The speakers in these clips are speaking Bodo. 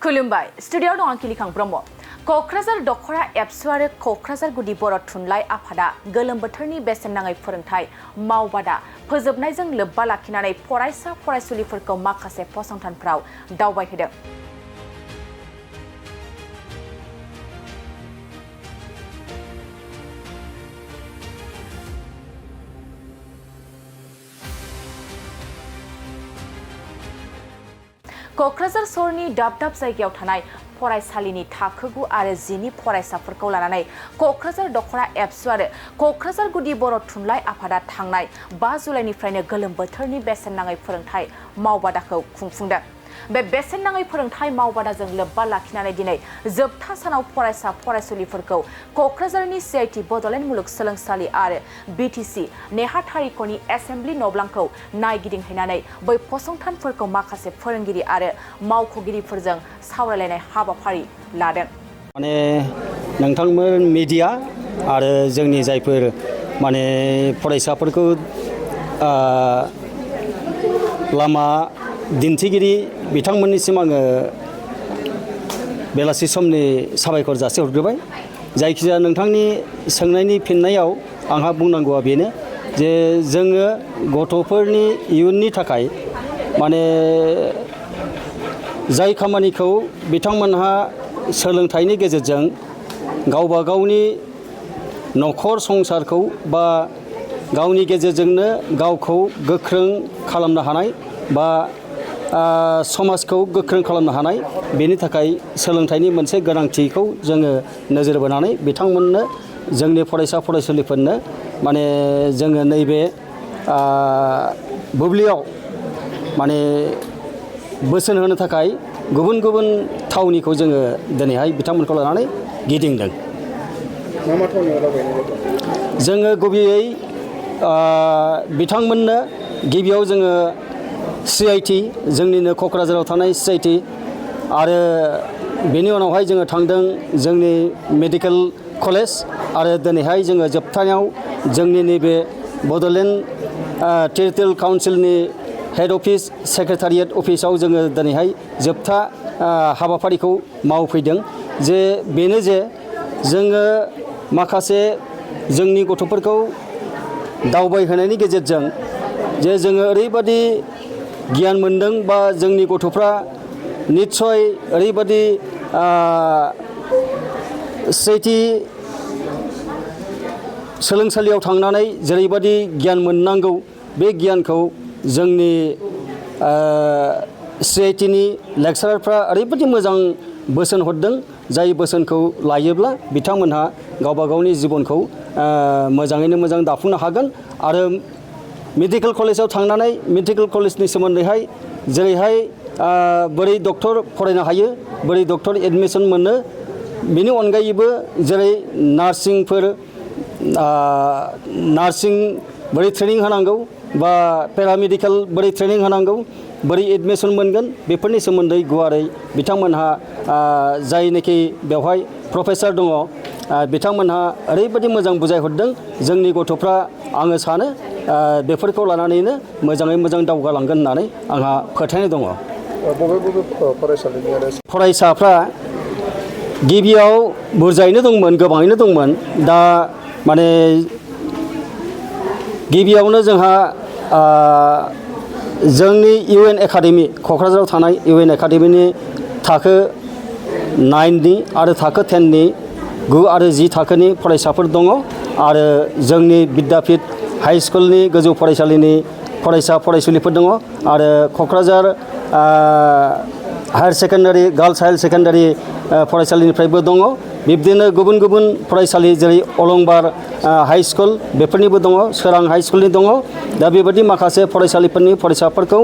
खुलुमबाय स्टुडियाव दं आं किलिखां ब्रह्म क'क्राझार दख'रा एबसु आरो क'क्राझार गुदि बर' थुनलाइ आफादा गोलोम बोथोरनि बेसेन नाङै फोरोंथाय मावबादा फोजोबनायजों लोब्बा लाखिनानै फरायसा फरायसुलिफोरखौ माखासे फसंथानफोराव दावबायहोदों। क'क्राझार सहरनि दाब दाब जायगायाव थानाय फरायसालिनि थाखो 9 आरो 10 नि फरायसाफोरखौ लानानै क'क्राझार दख'रा एबसु आरो क'क्राझार गुदि बर' थुनलाइ आफादा थांनाय 5 जुलाइनिफ्रायनो गोलोम बोथोरनि बेसेन नाङै फोरोंथाय मावबादाखौ खुंफुंदों। बे बेसेन नाङै फोरोंथाय मावबादाजों लोब्बा लाखिनानै दिनै जोबथा सानाव फरायसा फरायसुलिफोरखौ क'क्राझारनि CIT बड'लेण्ड मुलुगसोलोंसालि आरो BTC नेहाथारिख'नि एसेम्बलि न'ब्लांखौ नायगिदिंहैनानै बै फसंथानफोरखौ माखासे फोरोंगिरि आरो मावख'गिरिफोरजों सावरायलायनाय हाबाफारि लादों। माने नोंथांमोन मिडिया आरो जोंनि जायफोर माने फरायसाफोरखौ लामा दिन्थिगिरि बिथांमोननिसिम आङो बेलासि समनि साबायखर जासिहरग्रोबाय। जायखिजाया नोंथांनि सोंनायनि फिननायाव आंहा बुंनांगौआ बेनो जे जोङो गथ'फोरनि इयुननि थाखाय माने जाय खामानिखौ बिथांमोनहा सोलोंथाइनि गेजेरजों गावबा गावनि न'खर संसारखौ बा गावनि गेजेरजोंनो गावखौ गोख्रों खालामनो हानाय बा समाजखौ गोख्रों खालामनो हानाय बेनि थाखाय सोलोंथाइनि मोनसे गोनांथिखौ जोङो नोजोर बोनानै बिथांमोननो जोंनि फरायसा फरायसुलिफोरनो माने जोङो नैबे बुब्लियाव माने बोसोन होनो थाखाय गुबुन गुबुन थावनिखौ जोङो दिनैहाय बिथांमोनखौ लानानै गिदिंदों। मा थावनियाव दावबायनाय जादों? जोङो गुबैयै बिथांमोननो गिबियाव जोङो CIT जोंनिनो क'क्राझाराव थानाय CIT आरो बेनि उनावहाय जोङो थांदों जोंनि मेडिकेल कलेज आरो दिनैहाय जोङो जोबथायाव जोंनि नैबे बड'लेण्ड टेरिटरियेल काउन्सिलनि हेड अफिस सेक्रेटारियेट अफिसाव जोङो दिनैहाय जोबथा हाबाफारिखौ मावफैदों। जे बेनो जे जोङो माखासे जोंनि गथ'फोरखौ दावबायहोनायनि गेजेरजों जे जोङो ओरैबादि गियान मोनदों बा जोंनि गथ'फ्रा निस्सय ओरैबादि CIT सोलोंसालियाव थांनानै जेरैबादि गियान मोननांगौ बे गियानखौ जोंनि CIT नि लेक्सारारफ्रा ओरैबादि मोजां बोसोन हरदों जाय बोसोनखौ लायोब्ला बिथांमोनहा गावबा गावनि जिबनखौ मोजाङैनो मोजां दाफुंनो हागोन। आरो मेडिकेल कलेजाव थांनानै मेडिकेल कलेजनि सोमोन्दैहाय जेरैहाय बोरै डक्टर फरायनो हायो बोरै डक्टर एडमिसन मोनो बेनि अनगायैबो जेरै नार्सिं बोरै ट्रेनिं होनांगौ बा पेरामेडिकेल बोरै ट्रेनिं होनांगौ बोरै एडमिसन मोनगोन बेफोरनि सोमोन्दै गुवारै बिथांमोनहा जायनोखि बेवहाय प्रफेसर दङ बिथांमोनहा ओरैबायदि मोजां बुजायहरदों जोंनि गथ'फ्रा आङो सानो बेफोरखौ लानानैनो मोजाङै मोजां दावगालांगोन होननानै आंहा फोथायनाय दङ। बबे फरायसालिनि आरो फरायसाफ्रा गिबियाव बुरजायैनो दंमोन गोबाङैनो दंमोन दा माने गिबियावनो जोंहा जोंनि UN एकाडेमि क'क्राझाराव थानाय UN एकाडेमिनि थाखो 9नि आरो थाखो 10नि 9 आरो 10 थाखोनि फरायसाफोर दङ आरो जोंनि बिद्यापीठ हाई स्कुलनि गोजौ फरायसालिनि फरायसा फरायसुलिफोर दङ आरो Kokrajhar higher secondary girls higher secondary फरायसालिनिफ्रायबो दङ। बिब्दिनो गुबुन गुबुन फरायसालि जेरै अलंबार हाई स्कुल बेफोरनिबो दङ सोरां हाई स्कुलनि दङ। दा बेबायदि माखासे फरायसालिफोरनि फरायसाफोरखौ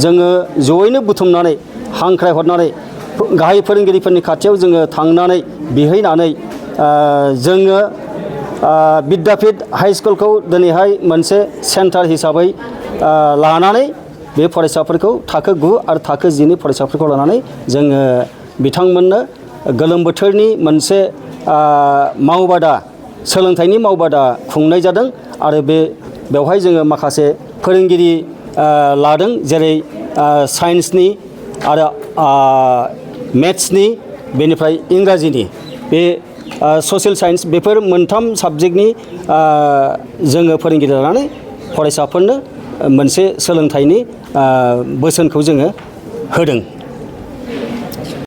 जोङो जयैनो बुथुमनानै हांख्रायहरनानै गाहाय फोरोंगिरिफोरनि खाथियाव जोङो थांनानै बिहैनानै जोङो बिद्यापीठ हाई स्कुलखौ दिनैहाय मोनसे सेन्टार हिसाबै लानानै बे फरायसाफोरखौ थाखो 9 आरो थाखो 10नि फरायसाफोरखौ लानानै जोङो बिथांमोननो गोलोम बोथोरनि मोनसे मावबादा सोलोंथाइनि मावबादा खुंनाय जादों आरो बेवहाय जोङो माखासे फोरोंगिरि लादों जेरै साइन्सनि आरो मेथ्सनि बेनिफ्राय इंराजिनि बे ससियेल साइन्स बेफोर मोनथाम साबजेक्टनि जोङो फोरोंगिरि लानानै फरायसाफोरनो मोनसे सोलोंथाइनि बोसोनखौ जोङो होदों।